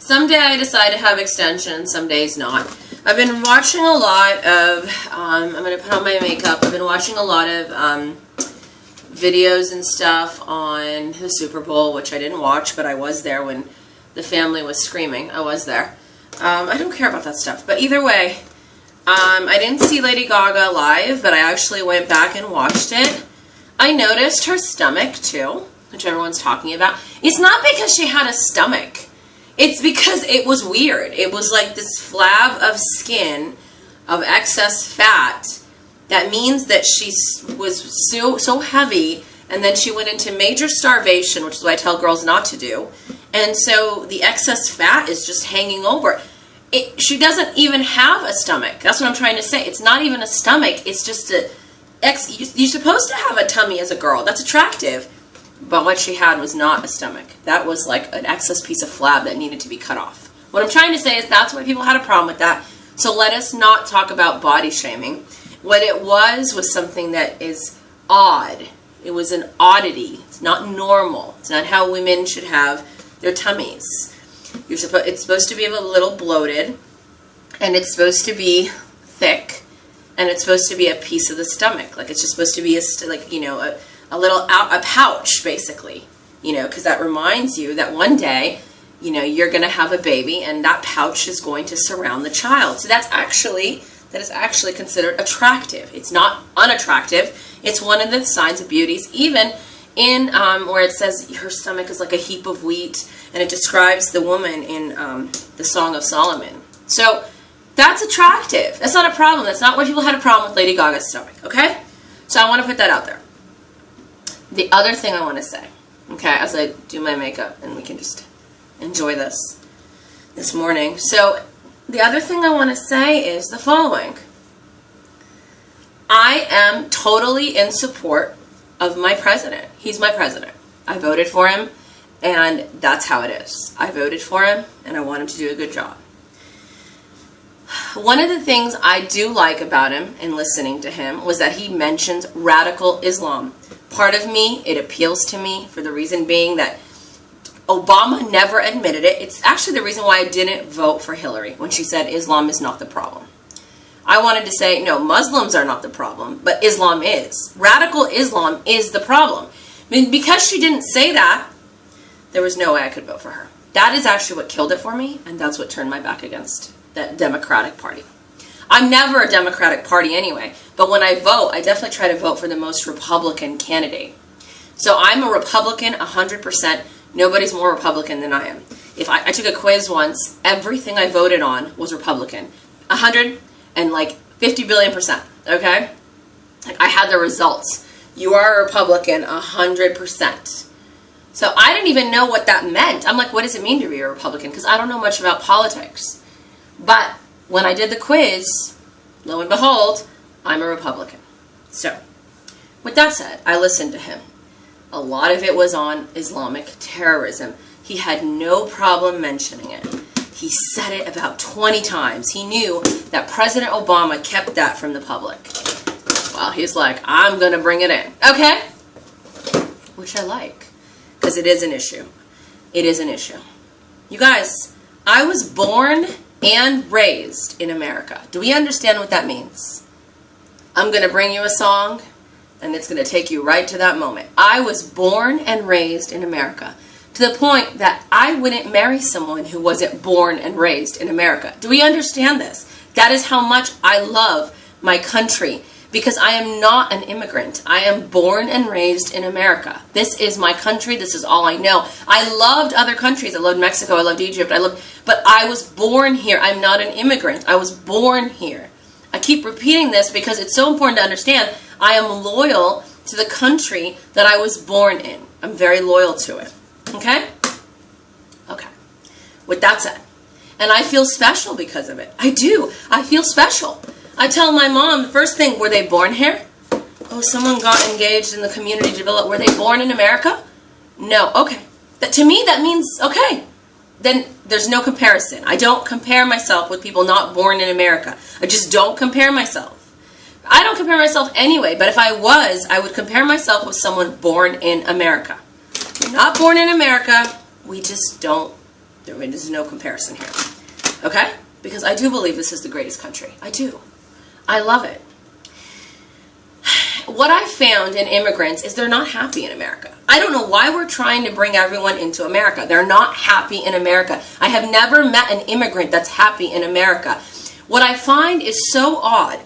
Someday I decide to have extensions, some days not. I've been watching a lot of, I'm going to put on my makeup, I've been watching a lot of videos and stuff on the Super Bowl, which I didn't watch, but I was there when the family was screaming. I was there. I don't care about that stuff, but either way, I didn't see Lady Gaga live, but I actually went back and watched it. I noticed her stomach too, which everyone's talking about. It's not because she had a stomach. It's because it was weird. It was like this flab of skin of excess fat. That means that she was so heavy, and then she went into major starvation, which is what I tell girls not to do. And so the excess fat is just hanging over. She doesn't even have a stomach. That's what I'm trying to say. It's not even a stomach. It's just you're supposed to have a tummy as a girl. That's attractive. But what she had was not a stomach. That was like an excess piece of flab that needed to be cut off. What I'm trying to say is that's why people had a problem with that. So let us not talk about body shaming. What it was something that is odd. It was an oddity. It's not normal. It's not how women should have their tummies. It's supposed to be a little bloated, and it's supposed to be thick, and it's supposed to be a piece of the stomach. Like it's just supposed to be a pouch, basically, because that reminds you that one day, you're going to have a baby, and that pouch is going to surround the child. So that is actually considered attractive. It's not unattractive. It's one of the signs of beauty. Even in where it says her stomach is like a heap of wheat, and it describes the woman in the Song of Solomon. So that's attractive. That's not a problem. That's not why people had a problem with Lady Gaga's stomach, okay? So I want to put that out there. The other thing I want to say, okay, as I do my makeup, and we can just enjoy this morning. So the other thing I want to say is the following. I am totally in support of my president. He's my president. I voted for him, and that's how it is. I voted for him, and I want him to do a good job. One of the things I do like about him and listening to him was that he mentions radical Islam. Part of me, it appeals to me for the reason being that Obama never admitted it. It's actually the reason why I didn't vote for Hillary when she said Islam is not the problem. I wanted to say, no, Muslims are not the problem, but Islam is. Radical Islam is the problem. I mean, because she didn't say that, there was no way I could vote for her. That is actually what killed it for me, and that's what turned my back against that Democratic Party. I'm never a Democratic Party anyway, but when I vote, I definitely try to vote for the most Republican candidate. So I'm a Republican 100%. Nobody's more Republican than I am. If I took a quiz once, everything I voted on was Republican. 50 billion%, okay? Like I had the results. You are a Republican 100%. So I didn't even know what that meant. I'm like, what does it mean to be a Republican? Because I don't know much about politics. But when I did the quiz, lo and behold, I'm a Republican. So, with that said, I listened to him. A lot of it was on Islamic terrorism. He had no problem mentioning it. He said it about 20 times. He knew that President Obama kept that from the public. Well, he's like, I'm going to bring it in. Okay? Which I like. Because it is an issue. It is an issue. You guys, I was born and raised in America. Do we understand what that means? I'm going to bring you a song, and it's going to take you right to that moment. I was born and raised in America, to the point that I wouldn't marry someone who wasn't born and raised in America. Do we understand this? That is how much I love my country, because I am not an immigrant. I am born and raised in America. This is my country. This is all I know. I loved other countries. I loved Mexico. I loved Egypt. But I was born here. I'm not an immigrant. I was born here. I keep repeating this because it's so important to understand I am loyal to the country that I was born in. I'm very loyal to it. Okay? Okay. With that said, and I feel special because of it. I do. I feel special. I tell my mom, the first thing, were they born here? Oh, someone got engaged in the community development. Were they born in America? No. Okay. To me, that means, okay. Then there's no comparison. I don't compare myself with people not born in America. I just don't compare myself. I don't compare myself anyway, but if I was, I would compare myself with someone born in America. If you're not born in America, we just don't There's no comparison here. Okay? Because I do believe this is the greatest country. I do. I love it. What I found in immigrants is they're not happy in America. I don't know why we're trying to bring everyone into America. They're not happy in America. I have never met an immigrant that's happy in America. What I find is so odd.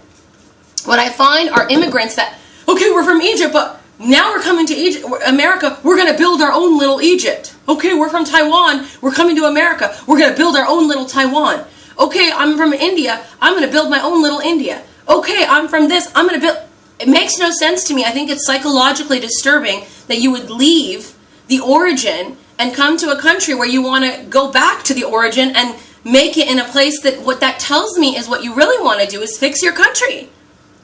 What I find are immigrants that, okay, we're from Egypt, but now we're coming to Egypt, America, we're going to build our own little Egypt. Okay, we're from Taiwan, we're coming to America, we're going to build our own little Taiwan. Okay, I'm from India, I'm going to build my own little India. Okay, I'm from this, I'm going to build... It makes no sense to me. I think it's psychologically disturbing that you would leave the origin and come to a country where you want to go back to the origin and make it in a place that what that tells me is what you really want to do is fix your country.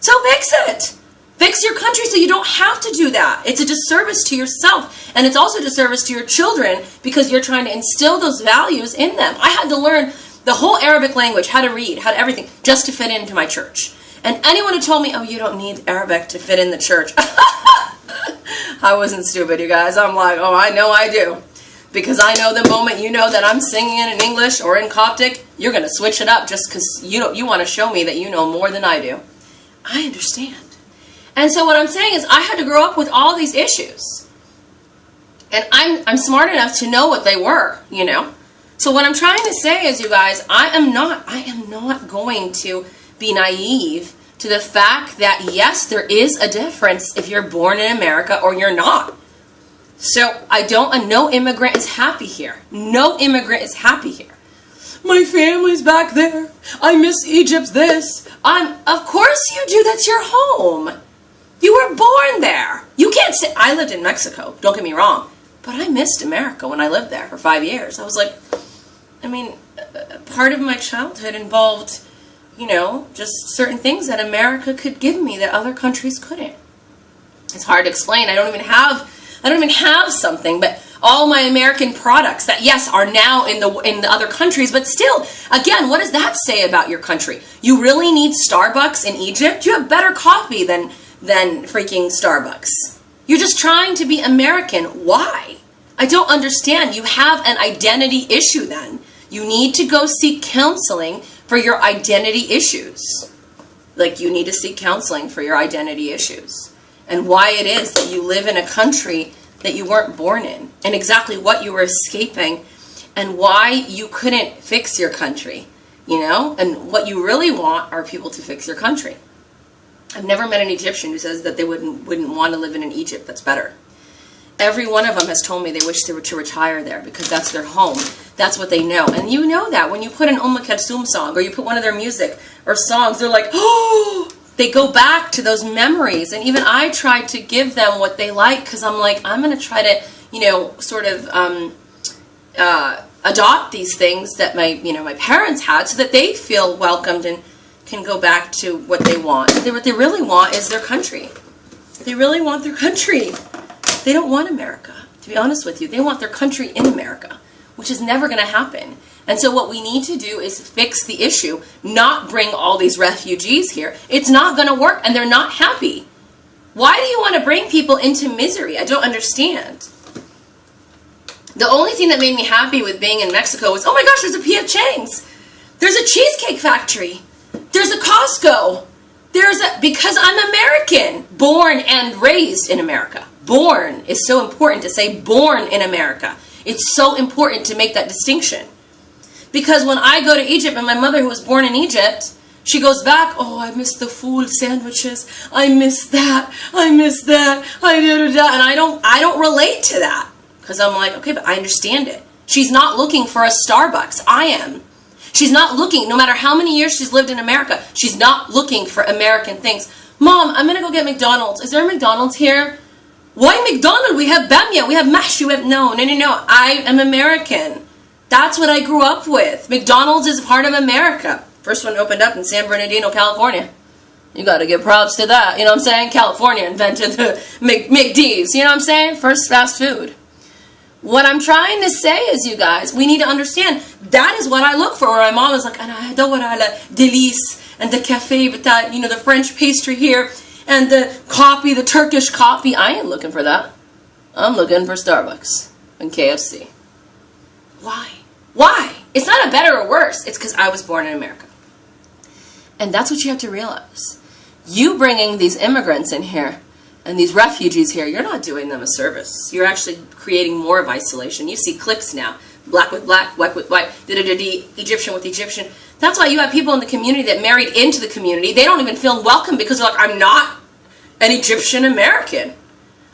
So fix it. Fix your country so you don't have to do that. It's a disservice to yourself, and it's also a disservice to your children because you're trying to instill those values in them. I had to learn the whole Arabic language, how to read, how to everything, just to fit into my church. And anyone who told me, oh, you don't need Arabic to fit in the church. I wasn't stupid, you guys. I'm like, oh, I know I do. Because I know the moment you know that I'm singing in English or in Coptic, you're going to switch it up just because you want to show me that you know more than I do. I understand. And so what I'm saying is I had to grow up with all these issues. And I'm smart enough to know what they were, you know. So what I'm trying to say is, you guys, I am not going to be naive to the fact that, yes, there is a difference if you're born in America or you're not. So no immigrant is happy here. No immigrant is happy here. My family's back there. I miss Egypt this. Of course you do. That's your home. You were born there. You can't say, I lived in Mexico. Don't get me wrong. But I missed America when I lived there for 5 years. I was like, part of my childhood involved, you know, just certain things that America could give me that other countries couldn't. It's hard to explain. I don't even have something, but all my American products that, yes, are now in the other countries, but still, again, what does that say about your country? You really need Starbucks in Egypt? You have better coffee than freaking Starbucks. You're just trying to be American. Why? I don't understand. You have an identity issue then. You need to go seek counseling for your identity issues. Like, you need to seek counseling for your identity issues. And why it is that you live in a country that you weren't born in. And exactly what you were escaping. And why you couldn't fix your country. You know? And what you really want are people to fix your country. I've never met an Egyptian who says that they wouldn't want to live in an Egypt that's better. Every one of them has told me they wish they were to retire there because that's their home. That's what they know. And you know that. When you put an Kulthum song or you put one of their music or songs, they're like, oh, they go back to those memories. And even I try to give them what they like because I'm like, I'm going to try to, you know, sort of adopt these things that my parents had so that they feel welcomed and can go back to what they want. What they really want is their country. They really want their country. They don't want America, to be honest with you. They want their country in America, which is never going to happen. And so what we need to do is fix the issue, not bring all these refugees here. It's not going to work, and they're not happy. Why do you want to bring people into misery? I don't understand. The only thing that made me happy with being in Mexico was, oh my gosh, there's a P.F. Chang's. There's a cheesecake factory. There's a Costco. Because I'm American, born and raised in America. Born is so important to say born in America. It's so important to make that distinction. Because when I go to Egypt and my mother who was born in Egypt, she goes back, oh, I miss the food sandwiches. I miss that. I miss that. And I don't relate to that. Because I'm like, okay, but I understand it. She's not looking for a Starbucks. I am. She's not looking, no matter how many years she's lived in America, she's not looking for American things. Mom, I'm going to go get McDonald's. Is there a McDonald's here? Why McDonald's? We have bamia, we have mahshi, we have... No. I am American. That's what I grew up with. McDonald's is part of America. First one opened up in San Bernardino, California. You got to give props to that. You know what I'm saying? California invented the McD's. You know what I'm saying? First fast food. What I'm trying to say is, you guys, we need to understand that is what I look for. Where my mom is like, أنا هدور على دليس and the cafe, but that, you know, the French pastry here and the coffee, the Turkish coffee. I ain't looking for that. I'm looking for Starbucks and KFC. Why? Why It's not a better or worse. It's because I was born in America. And that's what you have to realize. You bringing these immigrants in here and these refugees here, you're not doing them a service. You're actually creating more of isolation. You see cliques now. Black with black, white with white, Egyptian with Egyptian. That's why you have people in the community that married into the community. They don't even feel welcome because they're like, I'm not an Egyptian American.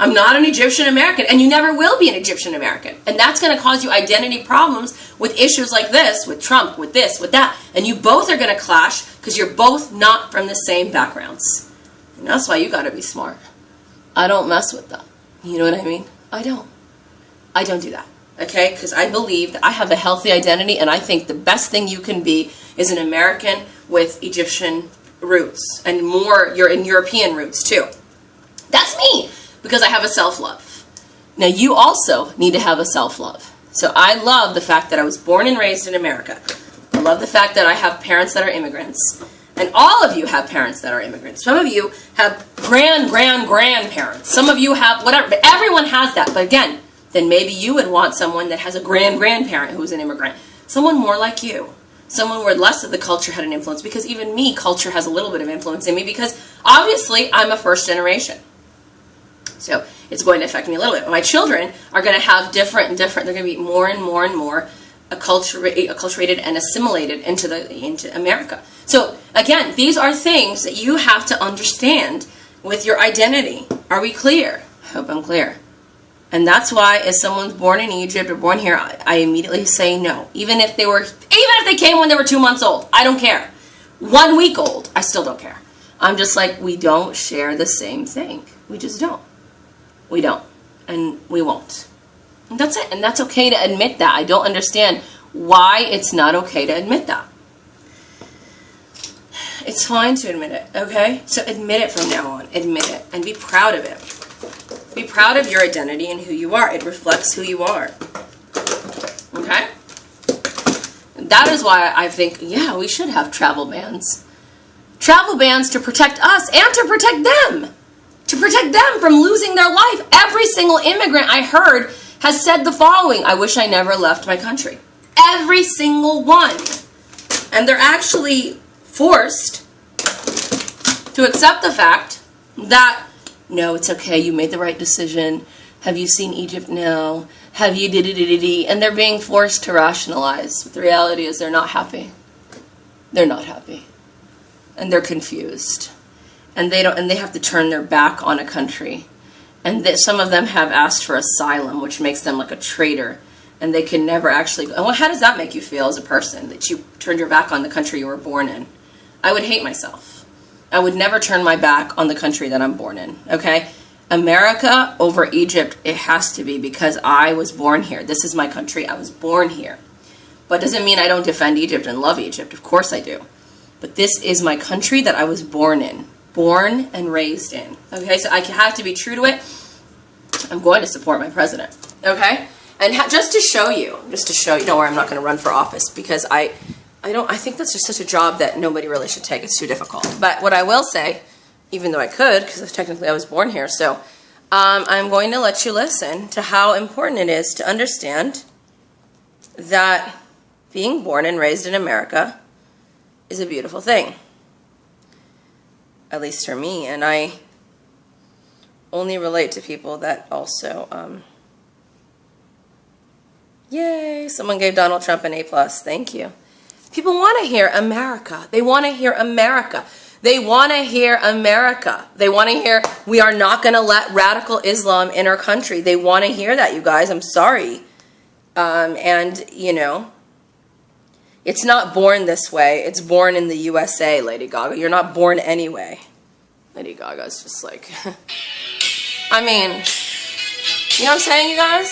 I'm not an Egyptian American. And you never will be an Egyptian American. And that's going to cause you identity problems with issues like this, with Trump, with this, with that. And you both are going to clash because you're both not from the same backgrounds. And that's why you got to be smart. I don't mess with that. You know what I mean? I don't do that. Okay? Because I believe that I have a healthy identity, and I think the best thing you can be is an American with Egyptian roots. And more, you're in European roots too. That's me. Because I have a self-love. Now, you also need to have a self-love. So I love the fact that I was born and raised in America. I love the fact that I have parents that are immigrants. And all of you have parents that are immigrants. Some of you have grandparents. Some of you have whatever. But everyone has that. But again, then maybe you would want someone that has a grandparent who is an immigrant. Someone more like you. Someone where less of the culture had an influence. Because even me, culture has a little bit of influence in me. Because obviously, I'm a first generation. So it's going to affect me a little bit. But my children are going to have different. They're going to be more and more acculturated and assimilated into America. So again, these are things that you have to understand with your identity. Are we clear? I hope I'm clear. And that's why if someone's born in Egypt or born here, I immediately say no. Even if they came when they were 2 months old, I don't care. 1 week old, I still don't care. I'm just like, we don't share the same thing. We just don't. We don't. And we won't. And that's it. And that's okay to admit that. I don't understand why it's not okay to admit that. It's fine to admit it, okay? So admit it from now on. Admit it. And be proud of it. Be proud of your identity and who you are. It reflects who you are. Okay? And that is why I think, yeah, we should have travel bans. Travel bans to protect us and to protect them. To protect them from losing their life. Every single immigrant I heard has said the following: I wish I never left my country. Every single one. And they're actually forced to accept the fact that, no, it's okay, you made the right decision. Have you seen Egypt now? Have you and they're being forced to rationalize. But the reality is they're not happy. They're not happy. And they're confused. And they have to turn their back on a country. And some of them have asked for asylum, which makes them like a traitor. And they can never actually... Well, how does that make you feel as a person, that you turned your back on the country you were born in? I would hate myself. I would never turn my back on the country that I'm born in, okay? America over Egypt, it has to be, because I was born here. This is my country. I was born here. But it doesn't mean I don't defend Egypt and love Egypt. Of course I do. But this is my country that I was born in. Born and raised in. Okay, so I have to be true to it. I'm going to support my president. Okay? And just to show you, don't worry, I'm not going to run for office, because I think that's just such a job that nobody really should take. It's too difficult. But what I will say, even though I could, because technically I was born here, so I'm going to let you listen to how important it is to understand that being born and raised in America is a beautiful thing. At least for me. And I only relate to people that also... Yay! Someone gave Donald Trump an A+. Thank you. People want to hear America. They want to hear America. They want to hear America. They want to hear, we are not going to let radical Islam in our country. They want to hear that, you guys. I'm sorry. And, you know, it's not born this way. It's born in the USA, Lady Gaga. You're not born anyway. Lady Gaga's just like... I mean, you know what I'm saying, you guys?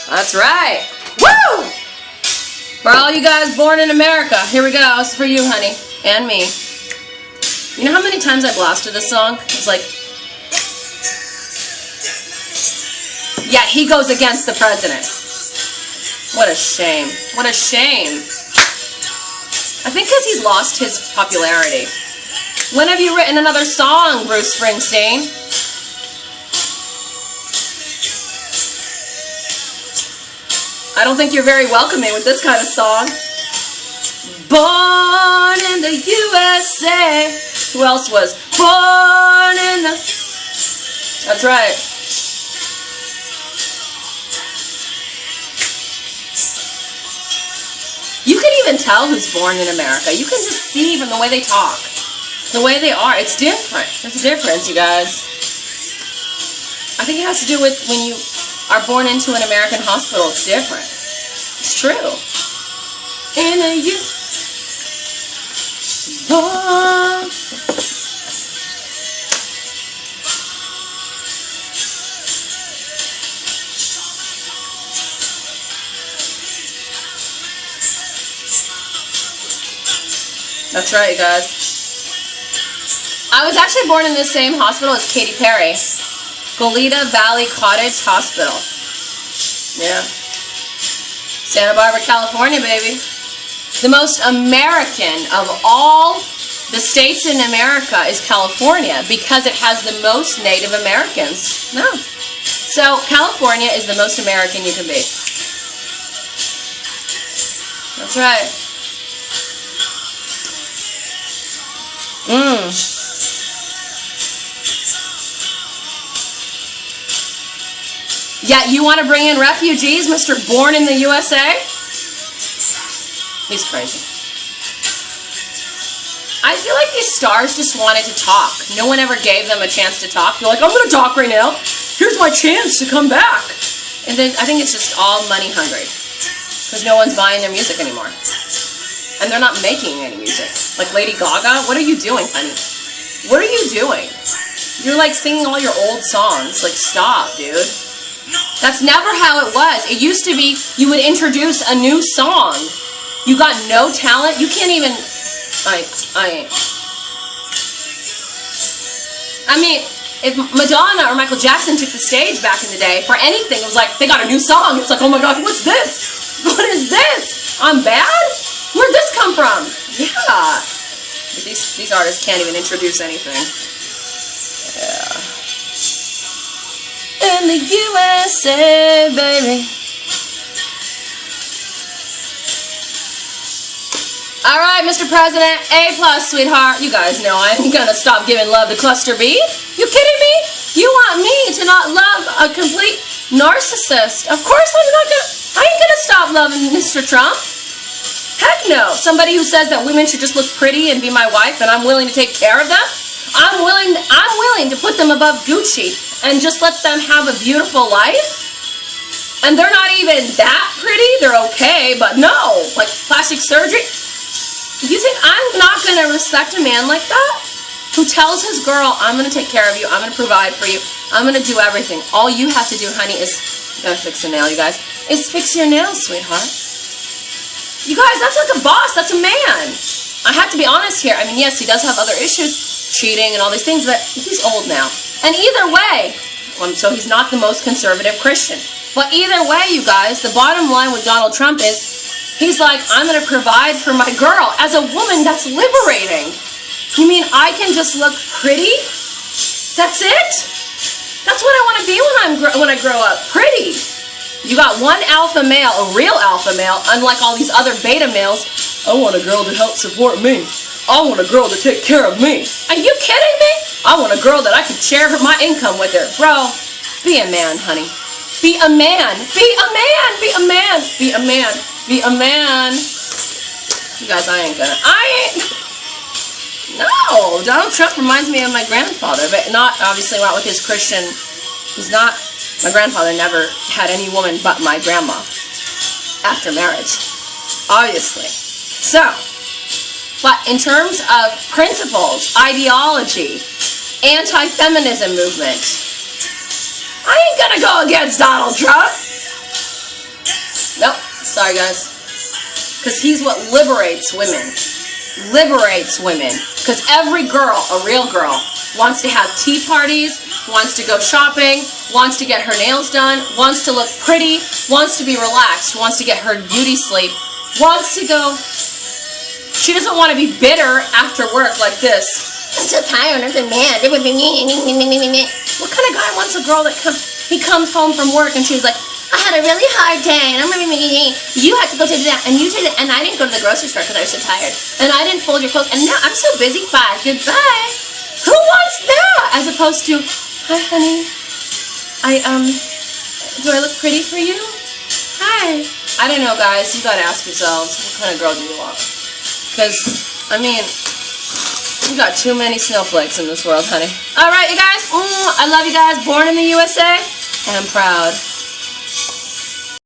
That's right. Woo! For all you guys born in America, here we go. It's for you, honey, and me. You know how many times I blasted this song? It's like, yeah, he goes against the president. What a shame. What a shame. I think because he's lost his popularity. When have you written another song, Bruce Springsteen? I don't think you're very welcoming with this kind of song. Born in the USA. Who else was born in the... That's right. You can even tell who's born in America. You can just see from the way they talk. The way they are. It's different. There's a difference, you guys. I think it has to do with when you are born into an American hospital. It's different. It's true. In a youth. Born. That's right, you guys. I was actually born in the same hospital as Katy Perry. Goleta Valley Cottage Hospital. Yeah. Santa Barbara, California, baby. The most American of all the states in America is California because it has the most Native Americans. No. So California is the most American you can be. That's right. Yeah, you want to bring in refugees, Mr. Born in the USA? He's crazy. I feel like these stars just wanted to talk. No one ever gave them a chance to talk. They're like, I'm going to talk right now. Here's my chance to come back. And then I think it's just all money hungry. Because no one's buying their music anymore. And they're not making any music. Like Lady Gaga, what are you doing, honey? What are you doing? You're like singing all your old songs. Like, stop, dude. That's never how it was. It used to be you would introduce a new song. You got no talent. You can't even... I mean, if Madonna or Michael Jackson took the stage back in the day for anything, it was like, they got a new song. It's like, oh my God, what's this? What is this? I'm bad? Where'd this come from? Yeah. But these artists can't even introduce anything. Yeah. In the USA, baby. Alright, Mr. President, A+, sweetheart. You guys know I ain't gonna stop giving love to Cluster B. You kidding me? You want me to not love a complete narcissist? Of course I ain't gonna stop loving Mr. Trump. Heck no. Somebody who says that women should just look pretty and be my wife and I'm willing to take care of them? I'm willing to put them above Gucci and just let them have a beautiful life? And they're not even that pretty? They're okay, but no. Like plastic surgery? You think I'm not going to respect a man like that? Who tells his girl, I'm going to take care of you, I'm going to provide for you, I'm going to do everything. All you have to do, honey, is, you gotta fix your nail, you guys, is fix your nails, sweetheart. You guys, that's like a boss, that's a man. I have to be honest here. I mean, yes, he does have other issues, cheating and all these things, but he's old now. And either way, so he's not the most conservative Christian. But either way, you guys, the bottom line with Donald Trump is, he's like, I'm going to provide for my girl. As a woman, that's liberating. You mean I can just look pretty? That's it? That's what I want to be when I grow up. Pretty. You got one alpha male, a real alpha male, unlike all these other beta males. I want a girl to help support me. I want a girl to take care of me. Are you kidding me? I want a girl that I can share my income with her. Bro, be a man, honey. Be a man. Be a man. Be a man. Be a man. Be a man. You guys, No, Donald Trump reminds me of my grandfather, but not, obviously, not with his Christian. He's not, my grandfather never had any woman but my grandma after marriage, obviously. So, but in terms of principles, ideology, anti-feminism movement, I ain't gonna go against Donald Trump. Nope. Sorry, guys. Because he's what liberates women. Liberates women. Because every girl, a real girl, wants to have tea parties, wants to go shopping, wants to get her nails done, wants to look pretty, wants to be relaxed, wants to get her beauty sleep, wants to go... She doesn't want to be bitter after work like this. I'm so tired, I'm so mad. What kind of guy wants a girl that comes home from work and she's like, I had a really hard day and I'm you had to go to that, and you take it, and I didn't go to the grocery store because I was so tired, and I didn't fold your clothes, and now I'm so busy. Bye, goodbye. Who wants that? As opposed to, hi, honey. Do I look pretty for you? Hi. I don't know, guys. You gotta ask yourselves, what kind of girl do you want? Because, I mean, you got too many snowflakes in this world, honey. All right, you guys. I love you guys. Born in the USA, and I'm proud.